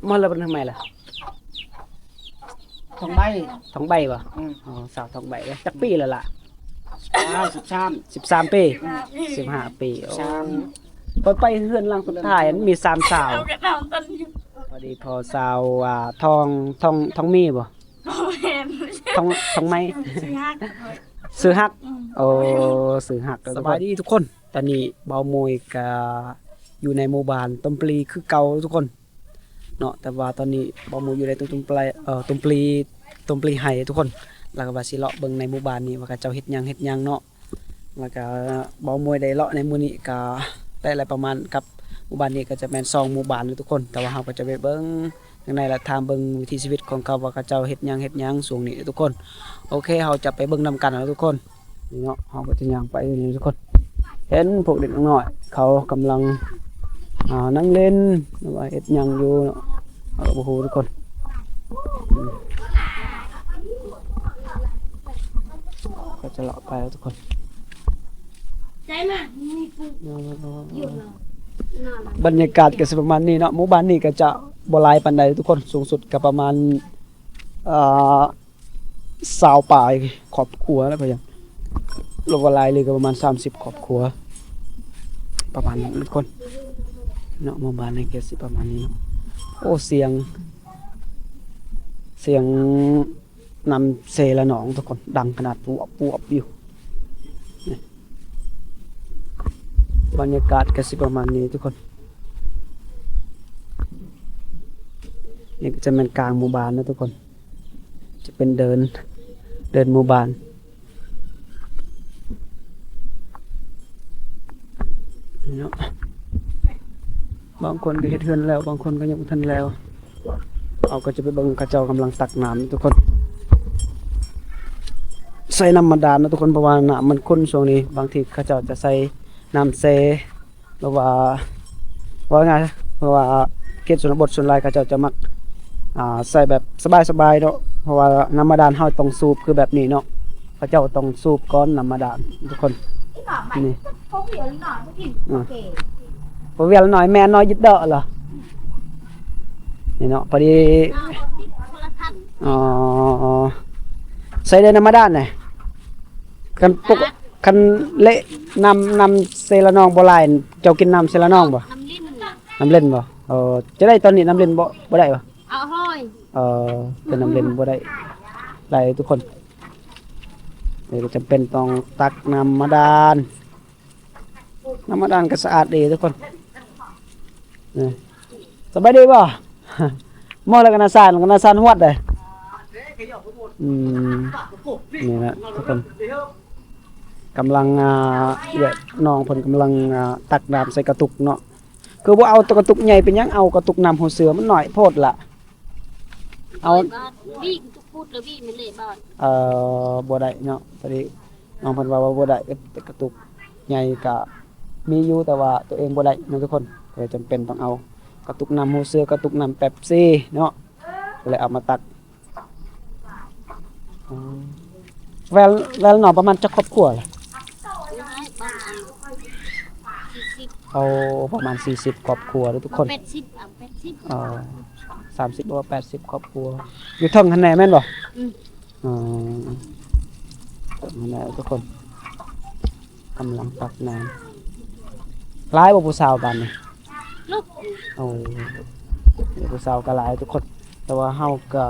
มันละเป็นทำไมล่ะทองใบทองใบป่ะอ๋อสาวทองใบเลยจักปีแล้วล่ะ13 ปี15 ปีโอ้ไปเฮือนหลังสุดท้ายมันมี3สาวพอดีพอสาวทองมีบ่ทองไม้ซื้อฮักโอ้ซื้อฮักสบายดีทุกคนตอนนี้เบาโมยก็อยู่ในหมู่บ้านต้มปลีคือเก่าทุกคนเนาะแต่ว่าตอนนี้เบาโมยอยู่ในต้มปลีต้มปลีไห้ทุกคนแล้วก็ว่าสิเลาะเบิ่งในหมู่บ้านนี้ว่าเขาเจ้าเฮ็ดหยังเนาะแล้วก็เบาโมยได้เลาะในมื้อนี้ก็ได้อะไรประมาณกับหมู่บ้านนี้ก็จะแม่น2หมู่บ้านเลยทุกคนแต่ว่าเฮาก็จะไปเบิ่งข้างในละถามเบิ่งวิถีชีวิตของเขาว่าเขาเจ้าเฮ็ดหยังช่วงนี้ทุกคนโอเคเฮาจะไปเบิ่งนำกันนะทุกคนนี่เนาะเฮาก็จะย่างไปนี่ทุกคนเห็นพวกเด็กน้อยเขากำลังนั่งเล่นหรือว่าเฮ็ดหยังอยู่เนาะบ่ฮู้ทุกคนก็จะเลาะไปแล้วทุกคนใจมาบรรยากาศก็สิประมาณนี้เนาะหมู่บ้านนี้ก็จะบ่หลายปานใดทุกคนสูงสุดก็ประมาณ20ปลายครอบครัวแล้วก็ยังรวมหลายเลยก็ประมาณ30ครอบครัวประมาณนั้นทุกคนเนาะหมู่บ้านนี้ก็สิประมาณนี้เนาะโอ้เสียงนำเซละหนองทุกคนดังขนาดปวบอยู่บรรยากาศก็สิประมาณนี้ทุกคนนี่ก็จะเป็นกลางหมู่บ้านนะทุกคนจะเป็นเดินหมู่บ้านนี่เนาะบางคนก็เฮ็ดเฮือนแล้วบางคนก็ยังบ่ทันแล้วเอาก็จะไปเบิ่งเขาเจ้ากำลังตักน้ำทุกคนใส่น้ำบาดาลนะทุกคนเพราะว่าน้ำมันข้นช่วงนี้บางทีเขาเจ้าจะใส่น้ำเซหรือว่าไงเพราะว่าเขตชนบทส่วนหลายเขาเจ้าจะมักใส่แบบสบายๆเนาะเพราะว่าน้ำบาดาลเฮาต้องสูบคือแบบนี้เนาะเขาเจ้าต้องสูบก้อนน้ำบาดาลทุกคนนี่พอเวียนหน่อยแม่น้อยยึดเดาะเหรอนี่เนาะพอดีอ๋อใส่ได้น้ำบาดาลน่ะคันเละน้ำเซละนองบ่หลายเจ้ากินน้ำเซละนองบ่น้ำเล่นบ่จะได้ตอนนี้น้ำเล่นบ่ได้บ่เอาห้อยเป็นน้ำเล่นบ่ได้หลายทุกคนเลยจำเป็นต้องตักน้ำบาดาลก็สะอาดดีทุกคนนี่สบายดีบ่มอแล้วก็น่าสานฮวดเลยนี่นะทุกคนกำลังน้องเพิ่นกำลังตักน้ำใส่กระตุกเนาะคือบ่เอากระตุกใหญ่เป็นหยังเอากระตุกน้ำหัวเสือมันหน่อยโพดล่ะเอาวี่ทุกพูดแล้ววี่มันเลยบ่บ่ได้เนาะตอนนี้น้องเพิ่นว่าบ่ได้กระตุกใหญ่ก็มีอยู่แต่ว่าตัวเองบ่ได้เนาะทุกคนก็จำเป็นต้องเอากระตุกน้ำหัวเสือกระตุกน้ำเป๊ปซี่เนาะเลยเอามาตักแวลหน่อประมาณจะครอบครัวเลยเอาประมาณ40ครอบครัวทุกคน30หรือว่า80ครอบครัวอยู่ท่องคันไหนแม่นบ่นั่นแหละทุกคนกำลังตักน้ำหลายบ่ผู้สาวบ้านนี่โอ้ผู้สาวก็หลายทุกคนแต่ว่าเฮาก็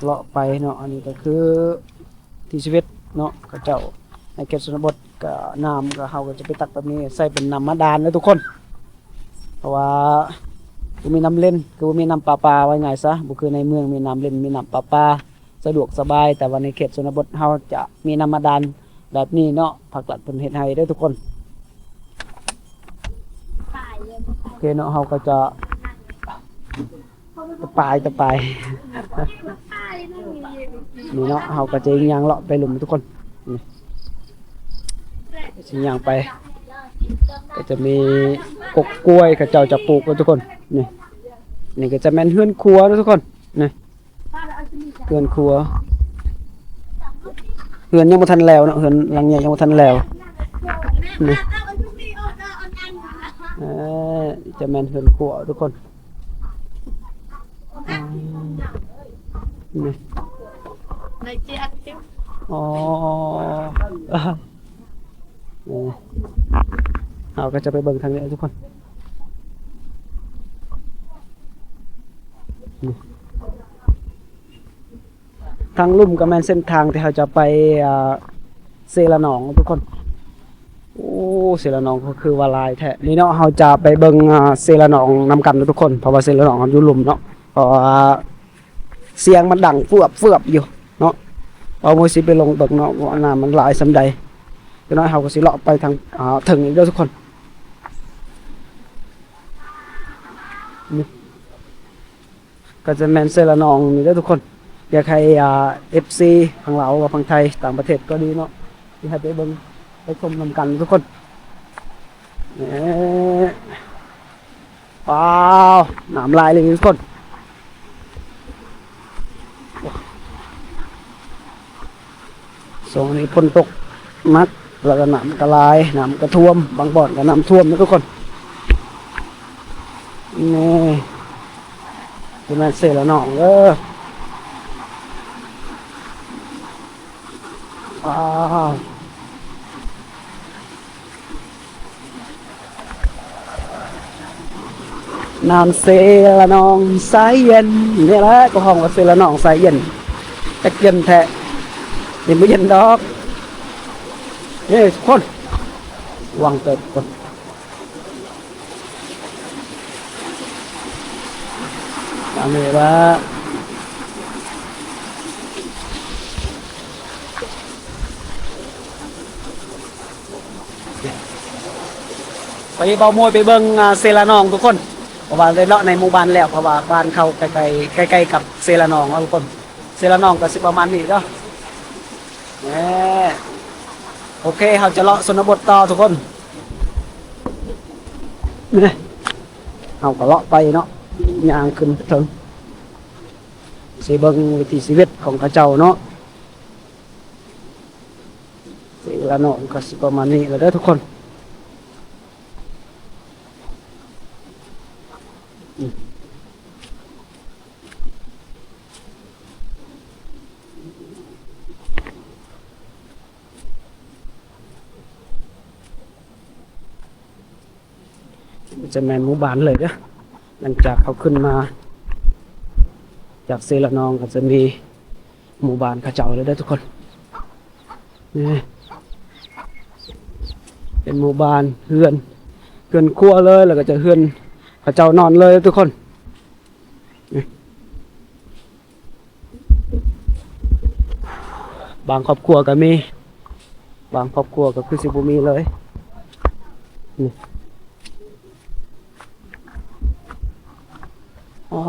เลาะไปเนาะอันนี้ก็คือที่ชีวิตเนาะเขาเจ้าในเขตชนบทก็น้ำก็เฮาก็จะไปตักแบบนี้ใส่เป็นน้ำบาดาลนะทุกคนเพราะว่าบ่มีน้ำเล่นคือบ่มีน้ำประปาว่าง่ายซะบ่คือในเมืองมีน้ำเล่นมีน้ำประปาสะดวกสบายแต่ว่าในเขตชนบทเฮาจะมีน้ำบาดาลแบบนี้เนาะภาครัฐเพิ่นเฮ็ดให้เด้อทุกคนโอเคเนาะเฮาก็จะตะปายนี่เนาะเฮาก็จะย่างเลาะไปหลุมทุกคนนี่สิย่างไปก็จะมีกกกล้วยเขาเจ้าจะปลูกทุกคนนี่ก็จะแม่นเฮือนครัวทุกคนนี่เฮือนครัวเฮือนยังบ่ทันแล้วเนาะเฮือนหลังใหญ่ยังบ่ทันแล้วนี่จะแม่นเฮือนครัวทุกคน นี่ ในเจียดจิ๊บ อ๋อเราก็จะไปเบิ่งทางนี้ทุกคนทางลุ่มก็แม่นเส้นทางที่เราจะไปเซละหนองทุกคนโอ้เซละหนองก็คือว่าลายแท้นี่เนาะเราจะไปเบิ่งเซละหนองนำกันทุกคนเพราะว่าเซละหนองมันอยู่ลุ่มเนาะเพราะว่าเสียงมันดังเฟือบอยู่เนาะเอามือสิไปลงเบิ่งเนาะว่าน้ำมันหลายสำใดก็น้อยเราก็สิเลาะไปทางถึงอีกแล้วทุกคนนี่ก็จะแม่นเซละหนองนี่เด้อทุกคนอยากให้FC ฝั่งลาวกับฝั่งไทยต่างประเทศก็ดีเนาะที่ให้ไปเบิ่งไปชมนำกันทุกคนว้าวน้ำลายเลยทุกคนโซนนี้ฝนตกนักแล้วก็น้ำกระลายน้ำกระท่วมบางบ่อนก็น้ำท่วมนะทุกคนนี่ที่มันเสร็จแล้วน้องว้าวน้ำเซละนองสายเย็นนี่แหละก็ห้องว่าเซละนองสายเย็นแต่เย็นแท้เย็นไม่เย็นดอกนี่คนวางเกิดคนอันนี้ว่าไปเบามวยไปเบิ่งเซละนองทุกคนเพราะว่าได้เลาะในหมู่บ้านแล้วเพราะว่าบ้านเขาใกล้ๆกับเซละนองทุกคนเซละนองก็สิประมาณนี้เนาะโอเคเราจะเลาะชนบทต่อทุกคนนี่เราก็เลาะไปเนาะย่างขึ้นถึงสิเบิ่งวิถีชีวิตของเขาเจ้าเนาะเซละนองก็สิประมาณนี้แล้วเด้อทุกคนจะแมนหมู่บ้านเลยเด้อหลังจากเขาขึ้นมาจากเซละนองก็จะมีหมู่บ้านเขาเจ้าเลยเด้อทุกคนนี่เป็นหมู่บ้านเฮือนครัวเลยแล้วก็จะเฮือนเขาเจ้านอนเลยทุกคนบางครอบครัวก็มีบางครอบครัวก็คือสิบ่มีเลยนี่อ๋อ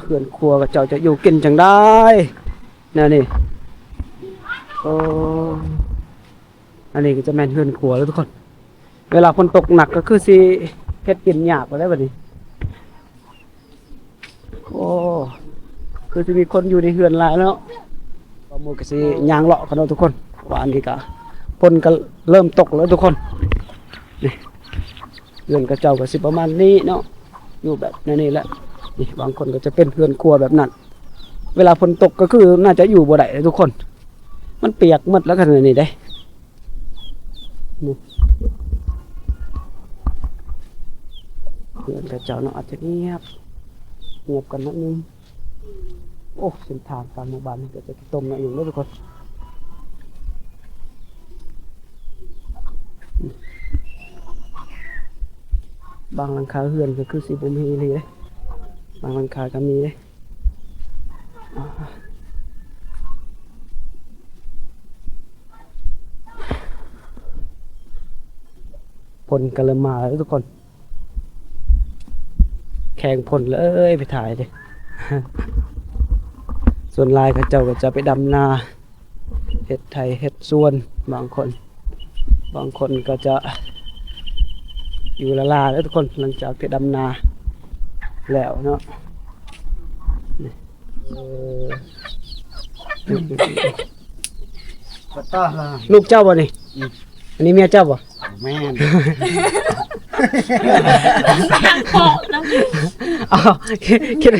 เฮือนครัวกับเจ้าจะอยู่กินจังได้นั่นนี่โอ้อันนี้ก็จะแม่นเฮือนครัวแล้วทุกคนเวลาฝนตกหนักก็คือสิเฮ็ดกินยากไปแล้วบัดนี้โอ้คือจะมีคนอยู่ในเฮือนหลายแล้วบ่มื้อก็สิย่างเลาะกันเนาะทุกคนว่าอันนี้ก็ฝนก็เริ่มตกแล้วทุกคนนี่เฮือนกับเจ้าก็สิประมาณนี้เนาะอยู่แบบนี้แหละนี่บางคนก็จะเป็นเฮือนครัวแบบนั้นเวลาฝนตกก็คือน่าจะอยู่บ่ได้ทุกคนมันเปียกหมดแล้วกันนี่ได้เฮือนกับเจ้าเนาะอาจจะเงียบกันนิดนึงโอ้เส้นทางตามหมู่บ้านนี่ก็จะตรงหน่อยหนึ่งแล้วทุกคนบางหลังคาเฮือนก็คือสิบ่มีเลยบางหลังคาก็มีเลยพลกระมาแล้วทุกคนแข่งพลเลยไปถ่ายเลย ส่วนลายเขาเจ้าก็จะไปดำนาเฮ็ดไทยเฮ็ดสวนบางคนก็จะอยู่ละลาแล้วทุกคนหลังจากที่ดำนาแล้วเนาะลูกเจ้าบ่นี่อันนี้เมียเจ้าบ่แม่นอ้าวคิด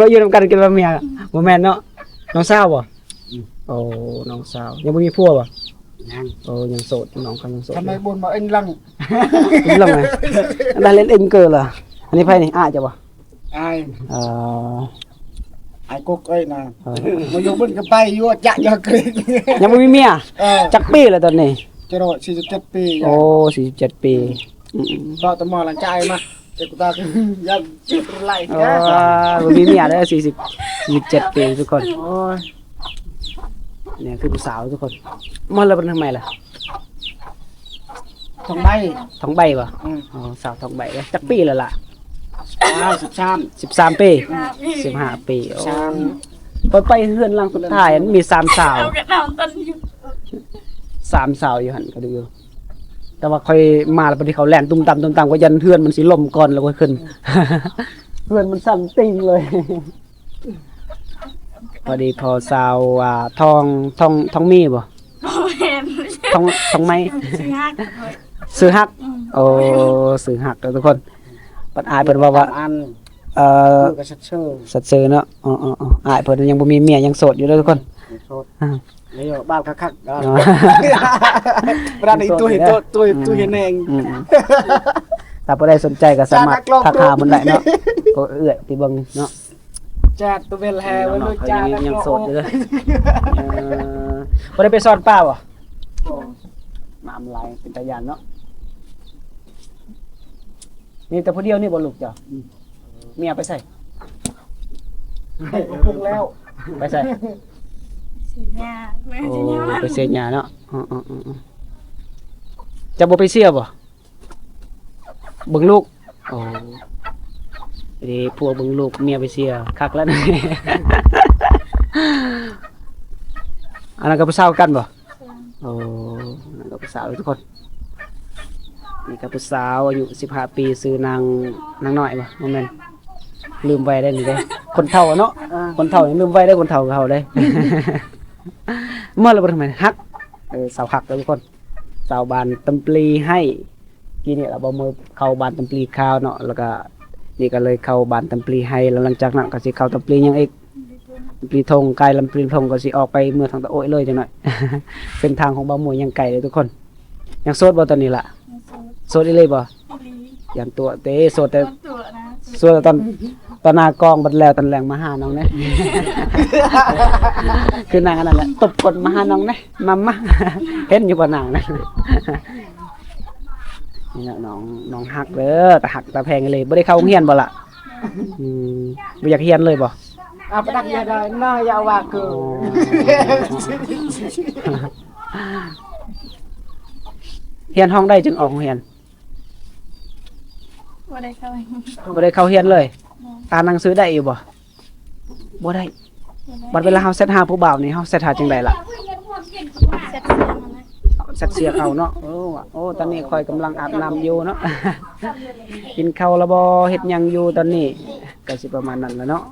ว่าอยู่นำกันคิดว่าเมียบ่แม่นเนาะ น้องสาวบ่โอ้น้องสาวยังบ่มีผัวบ่ ยัง โอ้ยังโสดน้องเขายังโสด ทำไมบนมาเอ็นลัง ลงไงอันนั้นเล่นเอ็นเกินเหรออันนี้ไผนี่อ้ายจ้ะบ่ ไอ้ เอ่อ ไอ้กุ๊กเอ้ยนะมาอยู่บนกับไปอยู่จะยากเกรง ยังบ่มีเมีย เออ จักปีแล้วตอนนี้ จะรอ47 ปี โอ้47ปีอืม ต่อตะมอหลังใจมาเจ้ากูตายังจิบไหล โอ้ แก บ่มีเมียเด้อ47ปีทุกคน โอ้ย เนี่ยคือผู้สาวทุกคนมาแล้วเป็นทำไมล่ะ ทองใบ ท้องใบบ่ อืม อ๋อสาวท้องใบเด้อจักปีแล้วล่ะ 13 13ปี15ปีโอ้ 3 ไปเฮือนหลังสุดท้ายมันมี3สาว เอากระดานตันอยู่ 3สาวอยู่หั่นก็ดูอยู่แต่ว่าค่อยมาแล้วพอดีเขาแล่นตุ้มตามก็ยันเฮือนมันสิล่มก่อนแล้วก็ขึ้น เฮือนมันสั่นติ้งเลย พอดีพอสาวทองมีบ่ บ่เห็น ทองไม้ สิฮัก ซื้อฮักโอ้ซื้อฮักเด้อทุกคนปัดอายเพิ่นว่า อัน เอ่อ ก็ชัดเชื่อ สัตว์ซื้อเนาะอ๋ออายเพิ่นยังบ่มีเมียยังโสดอยู่เด้อทุกคน โทษนี่บ้านคักๆ อ๋อ ร้านนี้ตัวเห็นตัวเห็นเอง อืมถ้าบ่ได้สนใจก็สามารถทักหามันได้เนาะก็เอื้อยที่เบิ่งเนาะ จัดตัวเวลแฮไว้ลูกจ้า ยังโสดอยู่เด้อบ่ได้ไปสอนป้าบ่มาอำลายเป็นตาย่านเนาะมีแต่ผู้เดียวนี่บ่ลูกจ้ะเมียไปใส่ ปรุงแล้ว ไปใส่ สิยาแม่ โอ้ สิยา ไปเสียหญ้าเนาะจะบ่ไปเสียบ่เบิ่งลูกโอ้ดีพวกเบิ่งลูกเมียไปเสียคักแล้วนะ อันนั้นก็ผู้สาวกันบ่โอ้อันนั้นก็ผู้สาวทุกคนนี่ก็ผู้สาวอายุ15ปีชื่อนางน้อยบ่บ่แม่นลืมไว้ได้นี่เด้คนเฒ่าอะเนาะคนเฒ่ายังลืมไว้ได้คนเฒ่าก็เฒ่าได้ เมื่อเราไปทำไมฮักสาวฮักแล้วทุกคนสาวบานตำปลีให้กี่เนี่ยเราบอมือเข้าบานตำปลีข้าวเนาะแล้วก็นี่ก็เลยเข้าบานตำปลีให้แล้วหลังจากนั้นก็สิเข้าตำปลียังอีกตำปลีธงไกลลำปลีธงก็สิออกไปเมื่อทางตะโอ้ยเลยจังหน่อย เส้นทางของบ่าวมวยยังไกลเลยทุกคนยังโสดบ่ตอนนี้ล่ะโสดอีเลยบ่ยันตัวเต้โสดแต่ ตัวนะ โสดแต่ตอนหน้ากองบัดแล้วตอนแรงมาหาน้องนะ คือนางอันนั้นแหละตบกดมาหาน้องนะมา เห็นอยู่บ่นางนะ นี่นะน้องหักเด้อแต่หักตาแพงเลยบ่ได้เข้าโรงเรียนบ่ล่ะบ่อยากเรียนเลยบ่ ประดักยาได้น่ายาวาคือ เรียนห้องได้จึงออกโรงเรียน บ่ได้เข้า บ่ได้เข้าเรียนเลยอ่านหนังสือได้อยู่บ่บ่ได้บัดเวลาเฮาเซตหาผู้บ่าวนี่เฮาเซตหาจังไดล่ะ เสร็จเสียงนะเซตเสียเอาเนาะโอ้ตอนนี้ข่อยกำลังอาบน้ำอยู่เนาะ กินข้าวแล้วบ่เฮ็ดหยังอยู่ตอนนี้ก็สิประมาณนั้นแหละเนาะ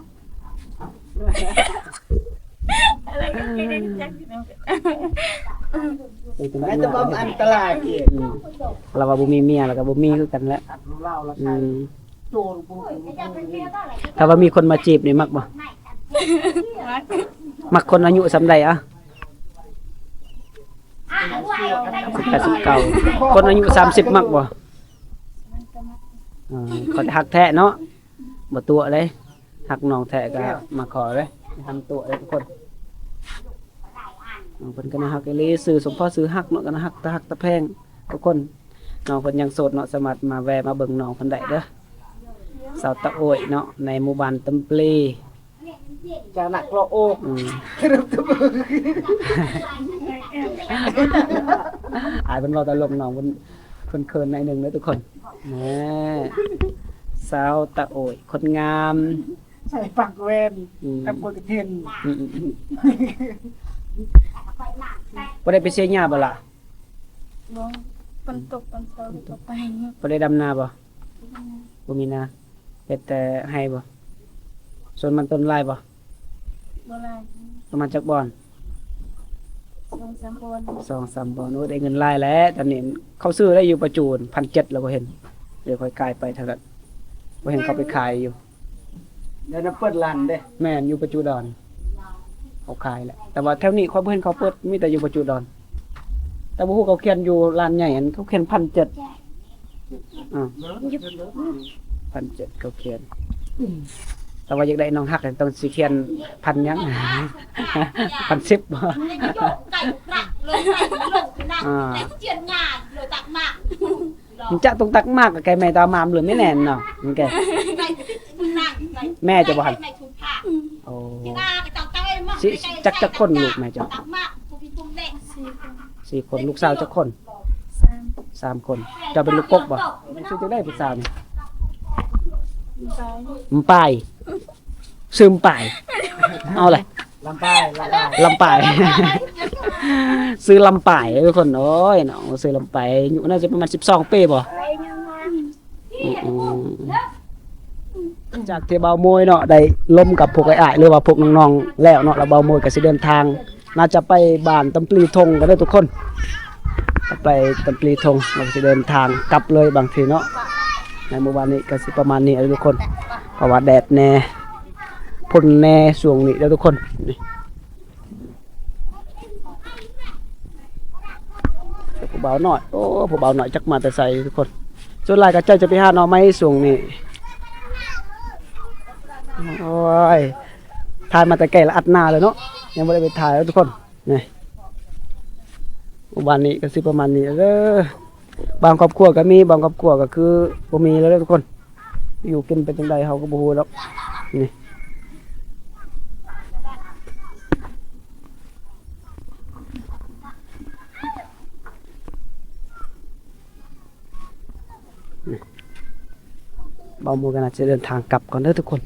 อะไรก็กินจักอยู่ ไอ้ตัวบอมอันตรายเกีย เราว่าบ่มีเมียแล้วก็บ่มีคือกันแหละ เล่าแล้ว อืม โจร ถ้าว่ามีคนมาจีบนี่มักบ่ มัก มักคนอายุส่ำใดอะ89คนอายุ30มักบ่คนฮักแท้เนาะบ่ตัวเลยฮักน้องแท้ก็มาขอเลยทำตัวเลยทุกคนน้องเพิ่นก็น่าฮักอีหลีซื้อสมพอซื้อฮักเนาะก็น่าฮักตะฮักตะแพงทุกคนน้องเพิ่นยังโสดเนาะสามารถมาแวะมาเบิ่งน้องเพิ่นได้เด้อสาวตะโอยเนาะในหมู่บ้านตำปลี จะหนักโลโอก อืม อายเป็นเราตลกน้องเพิ่นเคินในหนึงเด้อทุกคนแหมสาวตะโอยคนงาม ใส่ปักเวน อืม แอปเปิลกระเทียน บ่ได้ไปเสียหญ้าบ่ล่ะ บ่ฝนตกฝนตกตกไป บ่ได้ดำนาบ่บ่มีนาเฮ็ดแต่ให้บ่ส่วนมันต้นลายบ่ บ่ลาย ประมาณจักบ่อน 2-3คน 2-3บ่อนโอ้ได้เงินลายแล้วตอนนี้เขาซื้อได้อยู่ประจูน 1,700 แล้วบ่เห็นเดี๋ยวค่อยกลายไปเท่านั้นบ่เห็นเขาไปขายอยู่ เดี๋ยวน้ำเปิดลันเด้ แม่นอยู่ประจูดอน เขาขายแหละแต่ว่าแถวนี้เขาเพิ่นเขาเปิดมีแต่อยู่ประจุดอนแต่บ่ฮู้เขาเขียนอยู่ร้านใหญ่อันเขาเขียน1,700อ่า1,700เขาเขียนแต่ว่าอยากได้น้องฮักต้องสิเขียนพันหยัง1,1000บ่มันจะต้องตักมากกับไก่แม่ตามามหรือไม่แน่นเนาะมันแกแม่จะบ่หันโอ้สิจักคนลูกแม่จ้ะ4 คนลูกสาวจักคน 3 คนจะเป็นลูกกกบ่ชื่อจะได้ผู้สาวนี่ ไป มปายซึมปายเอาเลย ลำปาย ลำปาย ซื้อลำปายทุกคนโอ้ยน้องซื้อลำปายอยู่น่าจะประมาณ12 ปีบ่จากที่เบาโมยเนาะได้ล้มกับพวกอ้ายๆหรือว่าพวกน้องๆแล้วเนาะแล้วเบาโมยก็สิเดินทางน่าจะไปบ้านตำปลีทงกันได้อทุกคนไปตำปลีทงเราสิเดินทางกลับเลยบางทีเนาะในเมื่อวานนี้ก็สิประมาณนี้ทุกคนเพราะว่าแดดแน่พ่นแน่ช่วงนี้เด้อทุกคนนี่ผู้เบาหน่อยโอ้ผู้เบาหน่อยจักมาแต่ใส่ทุกคนส่วนหลายก็ใจจะไปหาหน่อไม้ช่วงนี้โอ้ยถ่ายมาแต่ไกลละอัดหน้าเลยเนาะยังไม่ได้ไปถ่ายแล้วทุกคนนี่วันนี้ก็สิประมาณนี้เด้อบางครอบครัวก็มีบางครอบครัวก็คือบ่มีแล้วเด้อทุกคนอยู่กินเป็นจังไดเฮาก็บ่ฮู้ดอกนี่บ่าวโมกันอาจจะเดินทางกลับก่อนเด้อทุกคน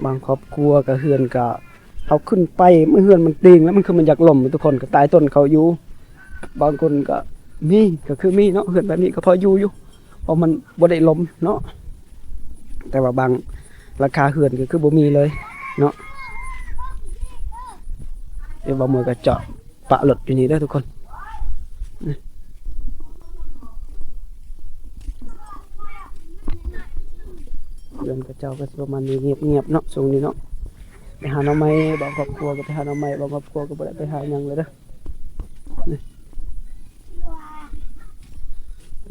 บางครอบครัวก็เฮือนก็เขาขึ้นไปเมื่อเฮือนมันติงแล้วมันคือมันอยากล่มทุกคนก็ตายต้นเขาอยู่บางคนก็มีก็คือมีเนาะเฮือนแบบนี้ก็พออยู่เพราะมันบ่ได้ล้มเนาะแต่ว่าบางราคาเฮือนก็คือบ่มีเลยเนาะเดี๋ยวบ่มือก็เจาะปะหลดอยู่นี่เด้อทุกคนเรื่องกระเจ้าก็ประมาณนี้เงียบๆเนาะช่วงนี้เนาะไปหาหน่อไม้บางครอบครัวก็ไปหาหน่อไม้บางครอบครัวก็บ่ได้ไปหาหยังเลยเด้อ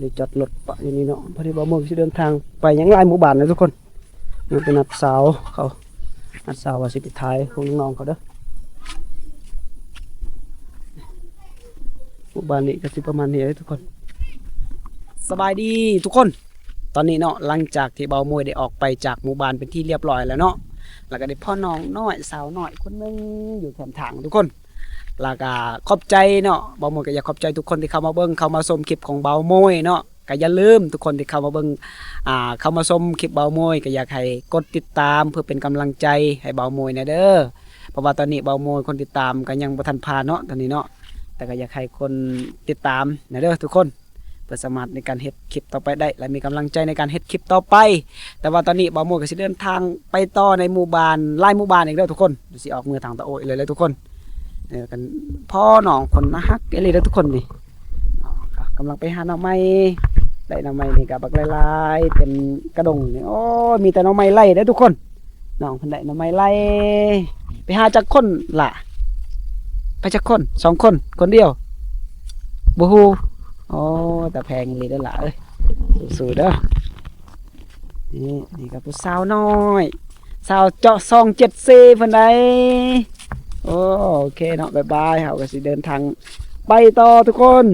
นี่จอดรถปะอยู่นี่เนาะพอดีบ่าวโมงสิเดินทางไปยังหลายหมู่บ้านเลยทุกคนมันเป็นนัดสาวเขานัดสาวว่าสิไปท้ายของน้องเขาเด้อหมู่บ้านนี้ก็สิประมาณนี้เลยทุกคนสบายดีทุกคนตอนนี้เนาะหลังจากที่เบาโมยได้ออกไปจากหมู่บ้านเป็นที่เรียบร้อยแล้วเนาะแล้วก็ได้พ่อน้องน้อยสาวน้อยคนนึงอยู่แคมทางทุกคนแล้วก็ขอบใจเนาะเบาโมยก็อยากขอบใจทุกคนที่เข้ามาเบิ่งเข้ามาชมคลิปของเบาโมยเนาะก็อย่าลืมทุกคนที่เข้ามาเบิ่งเข้ามาชมคลิปเบาโมยก็อยากให้กดติดตามเพื่อเป็นกำลังใจให้เบาโมยนะเด้อเพราะว่าตอนนี้เบาโมยคนติดตามก็ยังบ่ทันพาเนาะตอนนี้เนาะแต่ก็อยากให้คนติดตามนะเด้อทุกคนเพื่อสามารถในการเฮ็ดคลิปต่อไปได้และมีกำลังใจในการเฮ็ดคลิปต่อไปแต่ว่าตอนนี้บ่าวโมก็สิเดินทางไปต่อในหมู่บ้านหลายหมู่บ้านอีกแล้วทุกคนสิออกมือทางตะโอยเลยทุกคนกันพ่อน้องคนนะฮักเอเลยทุกคนนี่กำลังไปหาหน่อไม้ได้หน่อไม้นี่กับบักหลายๆเป็นกระดงนี่โอ้มีแต่หน่อไม้ไล่เด้อทุกคนน้องเพิ่นได้หน่อไม้ไล่ไปหาจักคนล่ะไปจักคน2 คนคนเดียวบ่ฮู้โอ้แต่แพงเลยเด้อล่ะเอ้ยสู้ๆเด้อนี่กับผู้สาวน้อยสาวเจาะ274เพิ่นได้โอเคเนาะบ๊ายบายเฮาก็สิเดินทางไปต่อทุกคน